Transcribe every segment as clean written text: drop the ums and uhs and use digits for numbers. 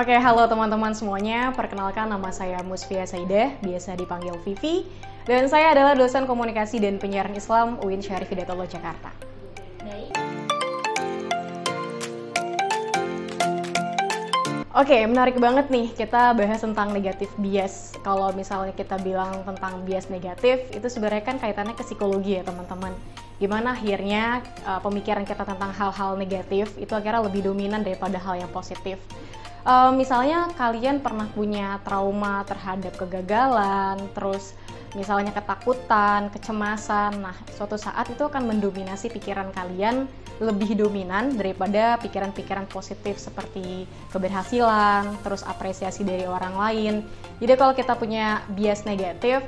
Oke, halo teman-teman semuanya. Perkenalkan, nama saya Musfia Saidah, biasa dipanggil Vivi. Dan saya adalah dosen komunikasi dan penyiaran Islam UIN Syarif Hidayatullah Jakarta. Baik. Oke, menarik banget nih kita bahas tentang negatif bias. Kalau misalnya kita bilang tentang bias negatif, itu sebenarnya kan kaitannya ke psikologi ya teman-teman. Gimana akhirnya pemikiran kita tentang hal-hal negatif itu akhirnya lebih dominan daripada hal yang positif. Misalnya kalian pernah punya trauma terhadap kegagalan, terus misalnya ketakutan, kecemasan. Nah, suatu saat itu akan mendominasi pikiran kalian lebih dominan daripada pikiran-pikiran positif seperti keberhasilan, terus apresiasi dari orang lain. Jadi kalau kita punya bias negatif,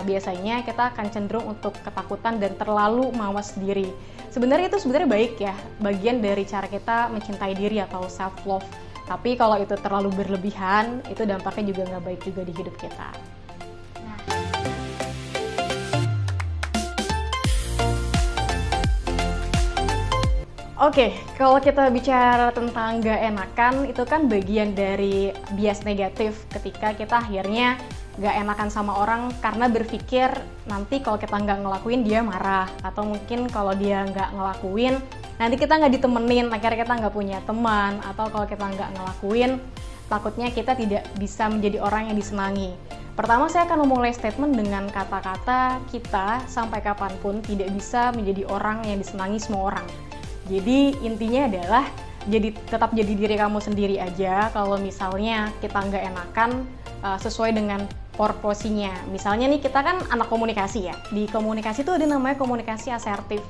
biasanya kita akan cenderung untuk ketakutan dan terlalu mawas diri. Sebenarnya itu baik ya, bagian dari cara kita mencintai diri atau self love. Tapi kalau itu terlalu berlebihan, itu dampaknya juga nggak baik juga di hidup kita. Oke, kalau kita bicara tentang nggak enakan, itu kan bagian dari bias negatif ketika kita akhirnya nggak enakan sama orang karena berpikir nanti kalau kita nggak ngelakuin dia marah, atau mungkin kalau dia nggak ngelakuin nanti kita nggak ditemenin, akhirnya kita nggak punya teman, atau kalau kita nggak ngelakuin takutnya kita tidak bisa menjadi orang yang disenangi. Pertama, saya akan memulai statement dengan kata-kata kita sampai kapanpun tidak bisa menjadi orang yang disenangi semua orang. Jadi intinya adalah tetap jadi diri kamu sendiri aja. Kalau misalnya kita nggak enakan, sesuai dengan porsinya. Misalnya nih, kita kan anak komunikasi ya. Di komunikasi itu ada namanya komunikasi asertif.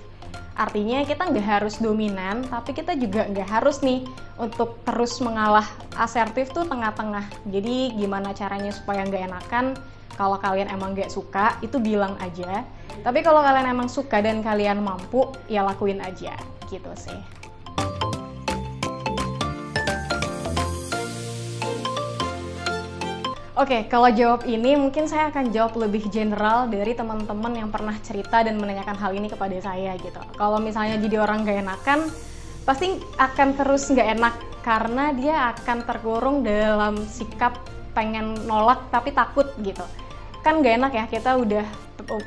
Artinya kita nggak harus dominan, tapi kita juga nggak harus nih untuk terus mengalah. Asertif tuh tengah-tengah. Jadi gimana caranya supaya nggak enakan? Kalau kalian emang nggak suka, itu bilang aja. Tapi kalau kalian emang suka dan kalian mampu, ya lakuin aja. Gitu sih. Oke, kalau jawab ini mungkin saya akan jawab lebih general dari teman-teman yang pernah cerita dan menanyakan hal ini kepada saya gitu. Kalau misalnya jadi orang gak enakan, pasti akan terus gak enak karena dia akan terkurung dalam sikap pengen nolak tapi takut gitu. Kan gak enak ya, kita udah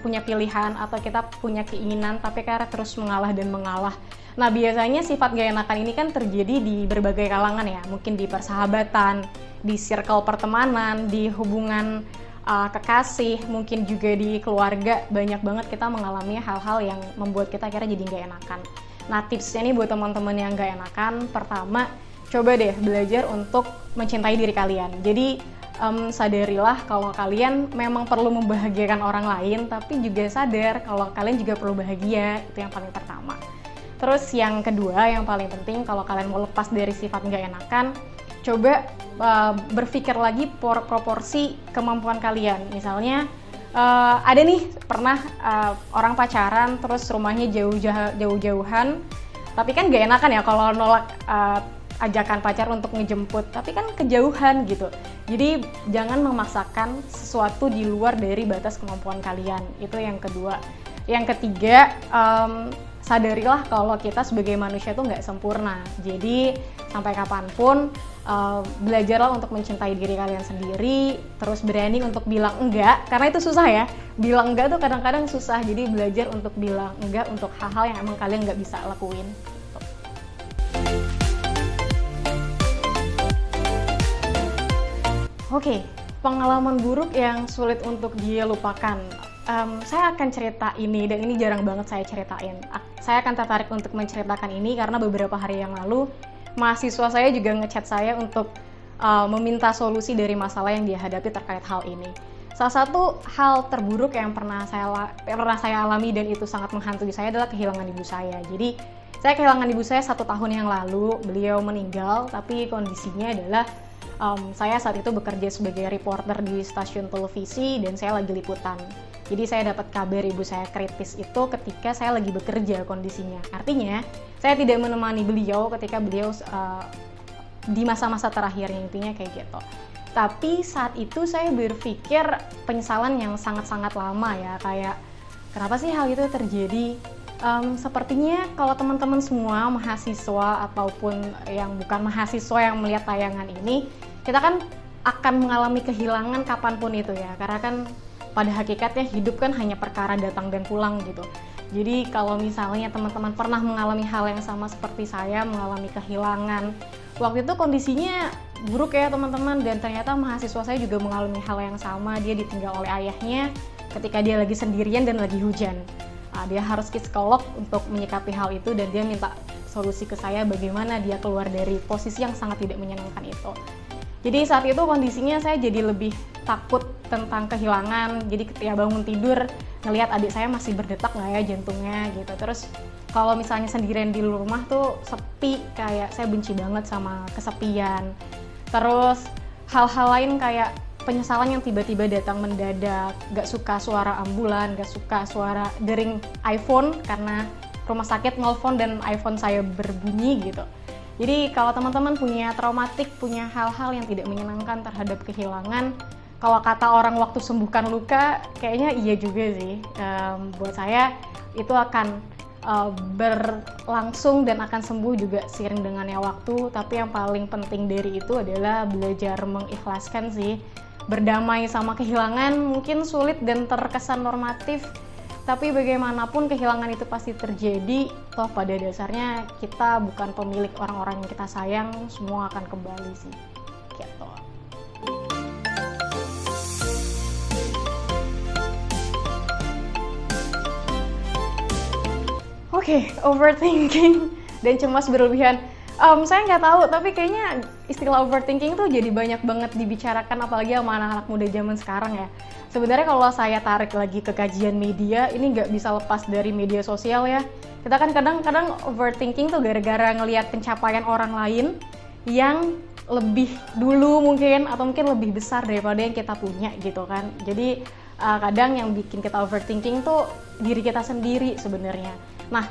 punya pilihan atau kita punya keinginan tapi karena terus mengalah dan mengalah. Nah, biasanya sifat gak enakan ini kan terjadi di berbagai kalangan ya, mungkin di persahabatan, di circle pertemanan, di hubungan kekasih, mungkin juga di keluarga. Banyak banget kita mengalami hal-hal yang membuat kita akhirnya jadi gak enakan. Nah, tipsnya nih buat teman-teman yang gak enakan, pertama, coba deh belajar untuk mencintai diri kalian. Jadi, sadarilah kalau kalian memang perlu membahagiakan orang lain, tapi juga sadar kalau kalian juga perlu bahagia. Itu yang paling pertama. Terus yang kedua, yang paling penting, kalau kalian mau lepas dari sifat nggak enakan, coba berpikir lagi proporsi kemampuan kalian. Misalnya, ada nih pernah orang pacaran, terus rumahnya jauh-jauhan, tapi kan nggak enakan ya kalau nolak ajakan pacar untuk ngejemput, tapi kan kejauhan gitu. Jadi jangan memaksakan sesuatu di luar dari batas kemampuan kalian. Itu yang kedua. Yang ketiga, sadarilah kalau kita sebagai manusia tuh nggak sempurna. Jadi sampai kapanpun belajarlah untuk mencintai diri kalian sendiri, terus berani untuk bilang enggak, karena itu susah ya. Bilang enggak tuh kadang-kadang susah, jadi belajar untuk bilang enggak untuk hal-hal yang emang kalian nggak bisa lakuin. Oke, pengalaman buruk yang sulit untuk dia lupakan. Saya akan cerita ini, dan ini jarang banget saya ceritain. Saya akan tertarik untuk menceritakan ini karena beberapa hari yang lalu mahasiswa saya juga ngechat saya untuk meminta solusi dari masalah yang dia hadapi terkait hal ini. Salah satu hal terburuk yang pernah saya alami dan itu sangat menghantui saya adalah kehilangan ibu saya. Jadi saya kehilangan ibu saya 1 tahun yang lalu. Beliau meninggal, tapi kondisinya adalah saya saat itu bekerja sebagai reporter di stasiun televisi dan saya lagi liputan. Jadi saya dapat kabar ibu saya kritis itu ketika saya lagi bekerja kondisinya. Artinya, saya tidak menemani beliau ketika beliau di masa-masa terakhirnya, intinya kayak gitu. Tapi saat itu saya berpikir penyesalan yang sangat-sangat lama ya, kayak kenapa sih hal itu terjadi? Sepertinya kalau teman-teman semua mahasiswa ataupun yang bukan mahasiswa yang melihat tayangan ini, kita kan akan mengalami kehilangan kapanpun itu ya, karena kan pada hakikatnya hidup kan hanya perkara datang dan pulang gitu. Jadi kalau misalnya teman-teman pernah mengalami hal yang sama seperti saya, mengalami kehilangan, waktu itu kondisinya buruk ya teman-teman, dan ternyata mahasiswa saya juga mengalami hal yang sama. Dia ditinggal oleh ayahnya ketika dia lagi sendirian dan lagi hujan. Dia harus ke psikolog untuk menyikapi hal itu, dan dia minta solusi ke saya bagaimana dia keluar dari posisi yang sangat tidak menyenangkan itu. Jadi saat itu kondisinya saya jadi lebih takut tentang kehilangan. Jadi ketika bangun tidur ngelihat adik saya masih berdetak nggak ya jantungnya gitu. Terus kalau misalnya sendirian di rumah tuh sepi, kayak saya benci banget sama kesepian. Terus hal-hal lain kayak penyesalan yang tiba-tiba datang mendadak, gak suka suara ambulan, gak suka suara dering iPhone karena rumah sakit nelfon dan iPhone saya berbunyi gitu. Jadi kalau teman-teman punya traumatik, punya hal-hal yang tidak menyenangkan terhadap kehilangan, kalau kata orang waktu sembuhkan luka, kayaknya iya juga sih. Buat saya itu akan berlangsung dan akan sembuh juga seiring dengannya waktu. Tapi yang paling penting dari itu adalah belajar mengikhlaskan sih. Berdamai sama kehilangan mungkin sulit dan terkesan normatif, tapi bagaimanapun kehilangan itu pasti terjadi. Toh pada dasarnya kita bukan pemilik orang-orang yang kita sayang, semua akan kembali sih gitu. Oke, overthinking dan cemas berlebihan. Saya nggak tahu, tapi kayaknya istilah overthinking tuh jadi banyak banget dibicarakan, apalagi sama anak-anak muda zaman sekarang ya. Sebenarnya kalau saya tarik lagi ke kajian media, ini nggak bisa lepas dari media sosial ya. Kita kan kadang-kadang overthinking tuh gara-gara ngelihat pencapaian orang lain yang lebih dulu mungkin, atau mungkin lebih besar daripada yang kita punya gitu kan. Jadi kadang yang bikin kita overthinking tuh diri kita sendiri sebenarnya. Nah,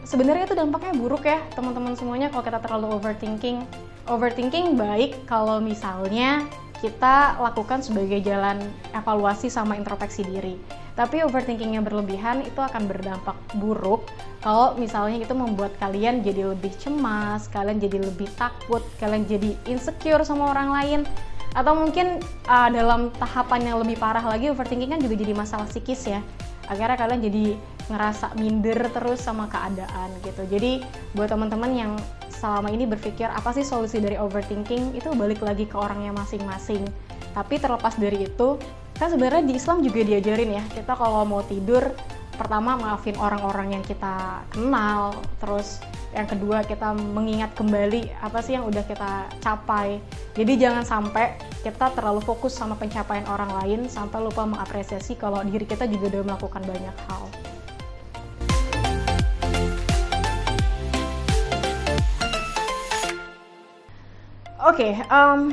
sebenarnya itu dampaknya buruk ya teman-teman semuanya kalau kita terlalu overthinking. Overthinking baik kalau misalnya kita lakukan sebagai jalan evaluasi sama introspeksi diri. Tapi overthinking yang berlebihan itu akan berdampak buruk kalau misalnya itu membuat kalian jadi lebih cemas, kalian jadi lebih takut, kalian jadi insecure sama orang lain. Atau mungkin dalam tahapan yang lebih parah lagi, overthinking kan juga jadi masalah psikis ya. Akhirnya kalian jadi ngerasa minder terus sama keadaan gitu. Jadi buat teman-teman yang selama ini berpikir apa sih solusi dari overthinking, itu balik lagi ke orangnya masing-masing. Tapi terlepas dari itu, kan sebenarnya di Islam juga diajarin ya, kita kalau mau tidur pertama maafin orang-orang yang kita kenal, terus yang kedua kita mengingat kembali apa sih yang udah kita capai. Jadi jangan sampai kita terlalu fokus sama pencapaian orang lain sampai lupa mengapresiasi kalau diri kita juga udah melakukan banyak hal. Oke,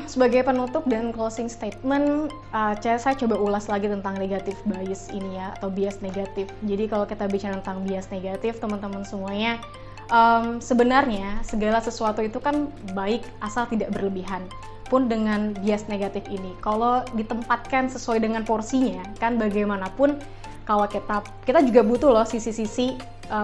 sebagai penutup dan closing statement, saya coba ulas lagi tentang negatif bias ini ya, atau bias negatif. Jadi kalau kita bicara tentang bias negatif, teman-teman semuanya, sebenarnya segala sesuatu itu kan baik asal tidak berlebihan. Pun dengan bias negatif ini, kalau ditempatkan sesuai dengan porsinya, kan bagaimanapun kalau kita juga butuh loh sisi-sisi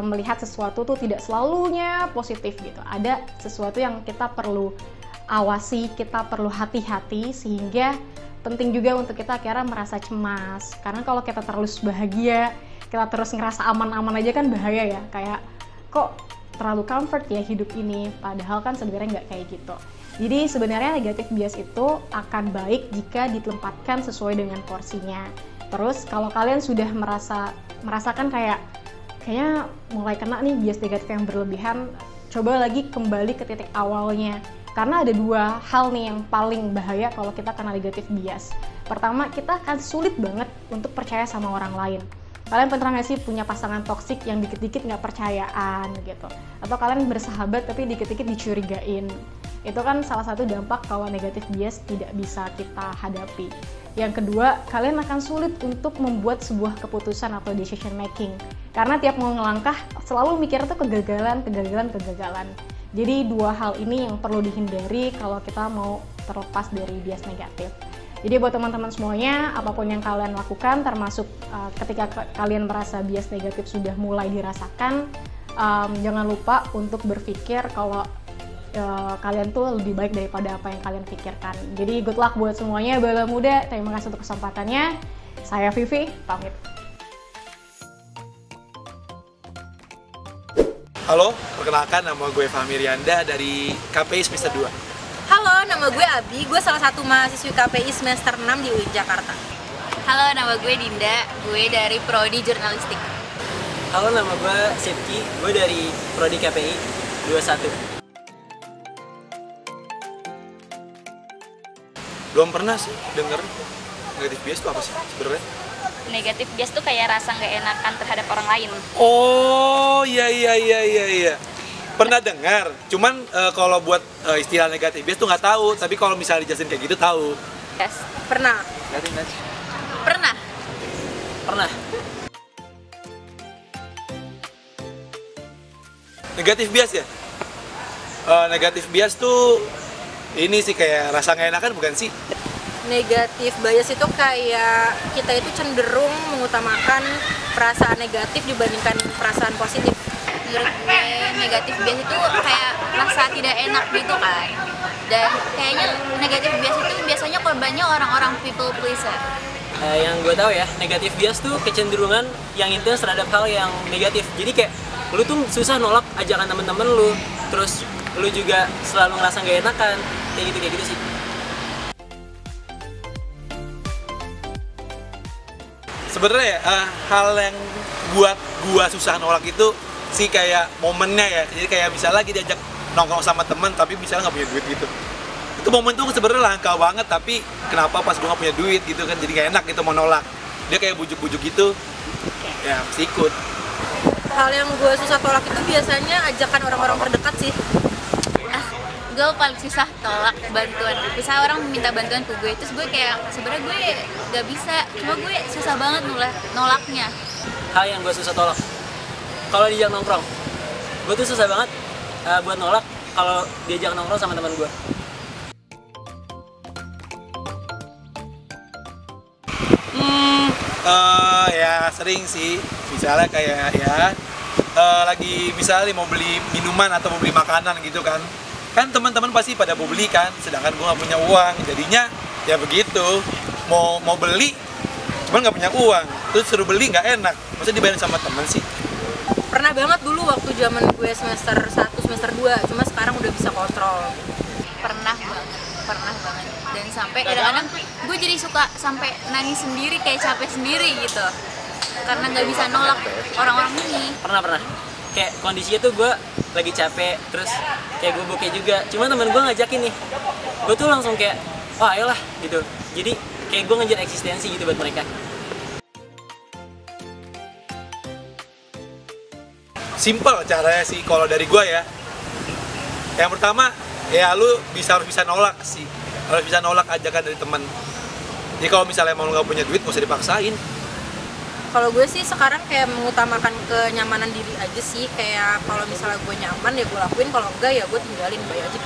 melihat sesuatu tuh tidak selalunya positif gitu. Ada sesuatu yang kita perlu awasi, kita perlu hati-hati, sehingga penting juga untuk kita akhirnya merasa cemas. Karena kalau kita terus bahagia, kita terus ngerasa aman-aman aja kan bahaya ya. Kayak kok terlalu comfort ya hidup ini, padahal kan sebenarnya nggak kayak gitu. Jadi sebenarnya negatif bias itu akan baik jika ditempatkan sesuai dengan porsinya. Terus kalau kalian sudah merasakan kayaknya mulai kena nih bias negatif yang berlebihan, coba lagi kembali ke titik awalnya. Karena ada dua hal nih yang paling bahaya kalau kita kena negatif bias. Pertama, kita akan sulit banget untuk percaya sama orang lain. Kalian pernah nggak sih punya pasangan toksik yang dikit-dikit nggak percayaan gitu? Atau kalian bersahabat tapi dikit-dikit dicurigain? Itu kan salah satu dampak kalau negatif bias tidak bisa kita hadapi. Yang kedua, kalian akan sulit untuk membuat sebuah keputusan atau decision making. Karena tiap mau ngelangkah, selalu mikirnya tuh kegagalan. Jadi dua hal ini yang perlu dihindari kalau kita mau terlepas dari bias negatif. Jadi buat teman-teman semuanya, apapun yang kalian lakukan, termasuk ketika kalian merasa bias negatif sudah mulai dirasakan, jangan lupa untuk berpikir kalau kalian tuh lebih baik daripada apa yang kalian pikirkan. Jadi good luck buat semuanya bala muda. Terima kasih untuk kesempatannya. Saya Vivi, pamit. Halo, perkenalkan nama gue Fahmi Rianda dari KPI semester 2. Halo, nama gue Abi, gue salah satu mahasiswi KPI semester 6 di UIN Jakarta. Halo, nama gue Dinda, gue dari Prodi Jurnalistik. Halo, nama gue Sipki, gue dari Prodi KPI 21. Belum pernah sih denger negatif bias itu apa sih sebenarnya? Negatif bias tuh kayak rasa nggak enakan terhadap orang lain. Oh, iya. Pernah dengar, cuman kalau buat istilah negatif bias tuh nggak tahu, tapi kalau misalnya dijelasin kayak gitu tahu. Yes. Pernah? Pernah. Pernah. Negatif bias ya? Negatif bias tuh ini sih kayak rasa nggak enakan bukan sih? Negatif bias itu kayak kita itu cenderung mengutamakan perasaan negatif dibandingkan perasaan positif. Menurut gue negatif bias itu kayak rasa tidak enak gitu kan. Dan kayaknya negatif bias itu biasanya korbannya orang-orang people pleaser. Yang gue tahu ya, negatif bias tuh kecenderungan yang intens terhadap hal yang negatif. Jadi kayak lu tuh susah nolak ajakan temen-temen lu, terus lu juga selalu ngerasa nggak enakan, kayak gitu sih. Sebenarnya hal yang buat gua susah nolak itu sih kayak momennya ya. Jadi kayak misalnya lagi diajak nongkrong sama temen tapi misalnya nggak punya duit gitu. Itu momen tuh sebenarnya langka banget, tapi kenapa pas gua nggak punya duit gitu kan, jadi gak enak gitu mau nolak. Dia kayak bujuk-bujuk gitu, ya pasti ikut. Hal yang gue susah tolak itu biasanya ajakan orang-orang terdekat sih. Gue paling susah tolak bantuan. Misalnya orang minta bantuan ke gue, terus gue kayak sebenarnya gue gak bisa, cuma gue susah banget nolaknya. Hal yang gue susah tolak, kalau diajak nongkrong, gue tuh susah banget buat nolak kalau diajak nongkrong sama teman gue. Ya sering sih, misalnya kayak ya lagi misalnya mau beli minuman atau mau beli makanan gitu kan teman-teman pasti pada mau beli kan, sedangkan gue nggak punya uang, jadinya ya begitu, mau beli cuman nggak punya uang, terus suruh beli nggak enak, maksudnya dibayarin sama temen sih. Pernah banget dulu waktu zaman gue semester 1, semester 2, cuma sekarang udah bisa kontrol. Pernah banget. Dan sampai kadang-kadang gue jadi suka sampai nangis sendiri, kayak capek sendiri gitu. Karena nggak bisa nolak orang-orang ini. Pernah. Kayak kondisinya tuh gue lagi capek, terus kayak gue bokeh juga. Cuma temen gue ngajakin nih, gue tuh langsung kayak, oh ayolah gitu. Jadi kayak gue ngejar eksistensi gitu buat mereka. Simple caranya sih kalau dari gue ya. Yang pertama ya lu harus bisa nolak sih, harus bisa nolak ajakan dari teman. Jadi kalau misalnya mau nggak punya duit nggak usah dipaksain. Kalau gue sih sekarang kayak mengutamakan kenyamanan diri aja sih, kayak kalau misalnya gue nyaman ya gue lakuin, kalau enggak ya gue tinggalin, baik aja.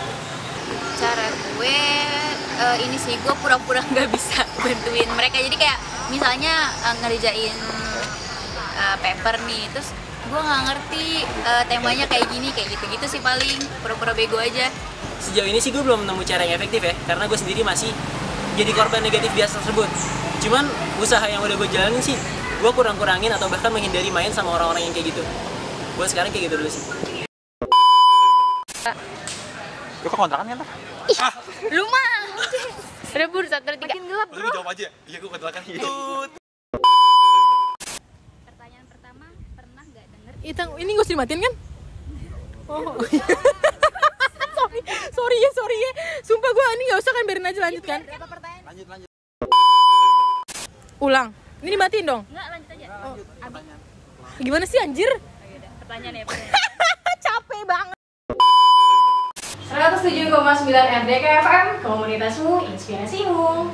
Cara gue ini sih, gue pura-pura nggak bisa bantuin mereka. Jadi kayak misalnya ngerjain paper nih, terus gue nggak ngerti temanya kayak gini, kayak gitu-gitu sih, paling pura-pura bego aja. Sejauh ini sih gue belum nemu cara yang efektif ya, karena gue sendiri masih jadi korban negatif bias tersebut. Cuman usaha yang udah gue jalanin sih, gue kurang-kurangin atau bahkan menghindari main sama orang-orang yang kayak gitu. Gue sekarang kayak gitu dulu sih. Lu kok kontrakan kan? Lu mah rebur 1, 2, 3. Makin gelap Lu jawab aja. Iya gue kontrakan gitu. Pertanyaan pertama, pernah nggak denger? Ini gak usah dimatiin kan? Oh sorry ya. Sumpah gue ini gak usah kan, biarin aja, lanjut kan? Lanjut. Ulang. Ini dimatiin dong? Enggak, lanjut aja. Gimana sih anjir? Pertanyaan ya. Capek banget. 107,9 RDK FM, komunitasmu, inspirasimu.